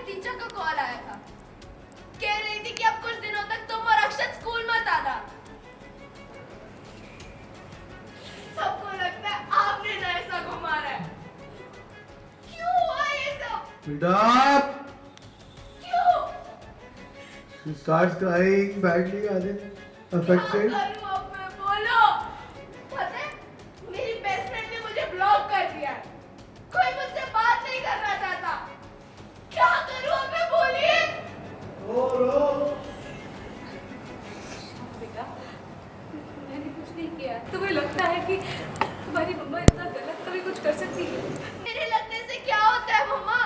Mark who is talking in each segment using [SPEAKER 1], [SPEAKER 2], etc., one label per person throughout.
[SPEAKER 1] Teacher का call आया था, कह रही थी कि अब कुछ दिनों तक तुम और अक्षत स्कूल मत आना। सबको लगता है आपने ना ऐसा घुमाना है। क्यों हुआ ये सब?
[SPEAKER 2] बेटा,
[SPEAKER 1] क्यों?
[SPEAKER 2] she starts crying badly, are they affected?
[SPEAKER 1] क्या करूं अब मैं, बोलो। पता है, मेरी बेस्ट फ्रेंड ने मुझे ब्लॉक कर दिया है। कोई मुझसे बात नहीं करना चाहता। क्या करूं अब मैं, बोलिए।
[SPEAKER 3] बेटा, मैंने कुछ नहीं किया। तुम्हें लगता है कि तुम्हारी मम्मा इतना गलत कभी कुछ कर सकती है?
[SPEAKER 1] मेरे लगने से क्या होता है मम्मा?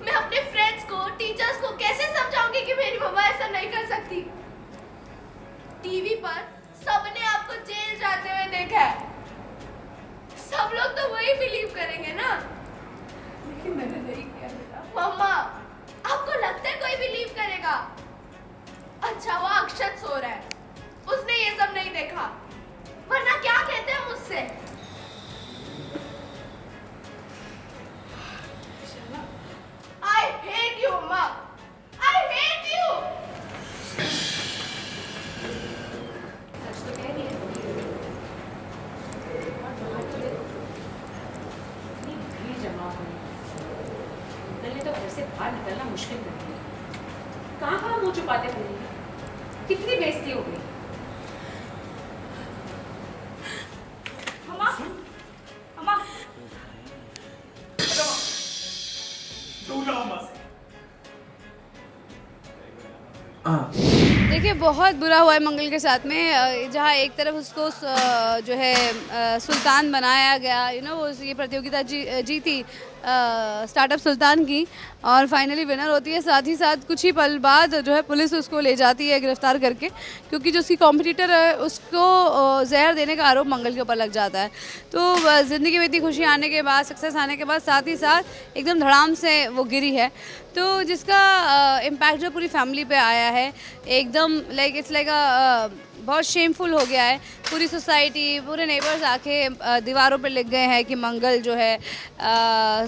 [SPEAKER 1] मैं अपने फ्रेंड्स को, टीचर्स को कैसे समझाऊंगी कि मेरी मम्मा ऐसा नहीं कर सकती? टीवी पर सबने आपको जेल जाते हुए देखा है। सब लोग तो वही बिलीव करेंगे ना।
[SPEAKER 3] लेकिन मैंने नहीं किया बेटा।
[SPEAKER 1] मम्मा, आपको लगता है कोई बिलीव करेगा? अच्छा वो अक्षत सो रहा है, उसने ये सब नहीं देखा, वरना क्या कहते हैं मुझसे? I hate you, mamma. I hate you।
[SPEAKER 3] सच तो कह रही है। और बाहर तो देखो, इतनी भीड़ जमा हुई है। निकलने तो घर से बाहर निकलना मुश्किल कर दिया। कहाँ मुंह छुपाते फिरेंगे? कितनी बेइज्जती हो गई।
[SPEAKER 1] मम्मा, मम्मा,
[SPEAKER 4] देखिए बहुत बुरा हुआ है मंगल के साथ में, जहाँ एक तरफ उसको जो है सुल्तान बनाया गया, वो ये प्रतियोगिता जीती स्टार्टअप सुल्तान की, और फाइनली विनर होती है। साथ ही साथ कुछ ही पल बाद जो है पुलिस उसको ले जाती है गिरफ्तार करके, क्योंकि जो उसकी कॉम्पिटिटर है उसको जहर देने का आरोप मंगल के ऊपर लग जाता है। तो ज़िंदगी में इतनी खुशी आने के बाद, सक्सेस आने के बाद, साथ ही साथ एकदम धड़ाम से वो गिरी है, तो जिसका इम्पैक्ट जो पूरी फैमिली पे आया है एकदम इट्स लाइक बहुत शेमफुल हो गया है। पूरी सोसाइटी, पूरे नेबर्स आके दीवारों पे लिख गए हैं कि मंगल जो है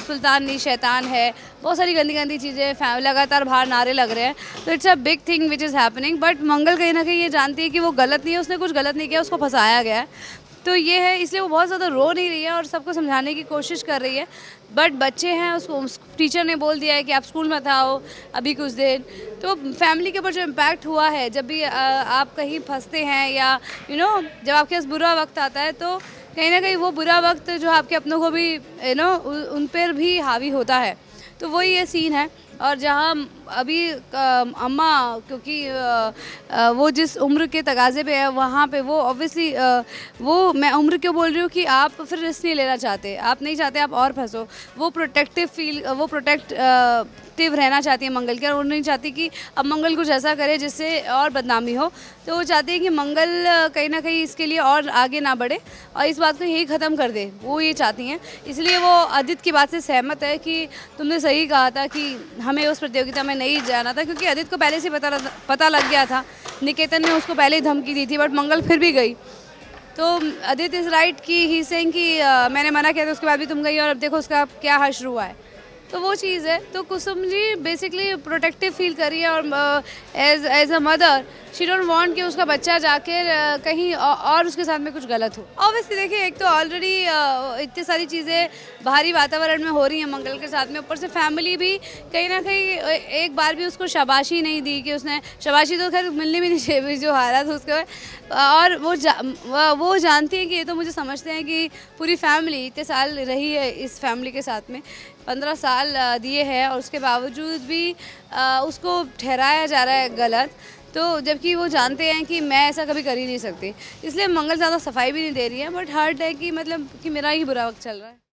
[SPEAKER 4] सुल्तान नहीं शैतान है। बहुत सारी गंदी गंदी चीज़ें लगातार बाहर नारे लग रहे हैं। तो it's a big thing which is happening, but Mangal कहीं ना कहीं ये जानती है कि वो गलत नहीं है, उसने कुछ गलत नहीं किया, उसको फंसाया गया है। तो ये है, इसलिए वो बहुत ज़्यादा रो नहीं रही है और सबको समझाने की कोशिश कर रही है। बट बच्चे हैं, उसको टीचर ने बोल दिया है कि आप स्कूल मत आओ अभी कुछ दिन। तो फैमिली के ऊपर जो इम्पैक्ट हुआ है, जब भी आप कहीं फंसते हैं या जब आपके पास बुरा वक्त आता है, तो कहीं ना कहीं वो बुरा वक्त जो आपके अपनों को भी उन पर भी हावी होता है। तो वही ये सीन है। और जहाँ अभी अम्मा, क्योंकि वो जिस उम्र के तगाज़े पे है, वहाँ पे वो ऑब्वियसली वो, मैं उम्र क्यों बोल रही हूँ कि आप फिर रिस्क नहीं लेना चाहते, आप नहीं चाहते आप और फंसो। वो प्रोटेक्टिव रहना चाहती है मंगल के, और वो नहीं चाहती कि अब मंगल कुछ ऐसा करे जिससे और बदनामी हो। तो वो चाहती है कि मंगल कहीं ना कहीं इसके लिए और आगे ना बढ़े और इस बात को यही ख़त्म कर दे, वो ये चाहती हैं। इसलिए वो आदित्य की बात से सहमत है कि तुमने सही कहा था कि हमें उस प्रतियोगिता में नहीं जाना था, क्योंकि आदित्य को पहले से पता लग गया था। निकेतन ने उसको पहले ही धमकी दी थी, बट मंगल फिर भी गई। तो आदित्य इज़ राइट कि ही सेइंग कि मैंने मना किया था, उसके बाद भी तुम गई और अब देखो उसका क्या हश्र हुआ है। तो वो चीज़ है। तो Kusum ji basically protective feel कर रही है, और as a mother she don't want कि उसका बच्चा जाके कहीं और उसके साथ में कुछ गलत हो। ऑब्वियसली देखिए, एक तो ऑलरेडी इतनी सारी चीज़ें बाहरी वातावरण में हो रही हैं मंगल के साथ में, ऊपर से फैमिली भी कहीं ना कहीं एक बार भी उसको शाबाशी नहीं दी, कि उसने शाबाशी तो खैर मिलनी भी नहीं चाहिए जो हारा था उसको। और वो जानती है कि ये तो मुझे समझते हैं कि पूरी फैमिली इतने साल रही है इस फैमिली के साथ में, 15 साल दिए हैं, और उसके बावजूद भी उसको ठहराया जा रहा है गलत। तो जबकि वो जानते हैं कि मैं ऐसा कभी कर ही नहीं सकती, इसलिए मंगल ज़्यादा सफाई भी नहीं दे रही है, बट हर्ट है कि मतलब कि मेरा ही बुरा वक्त चल रहा है।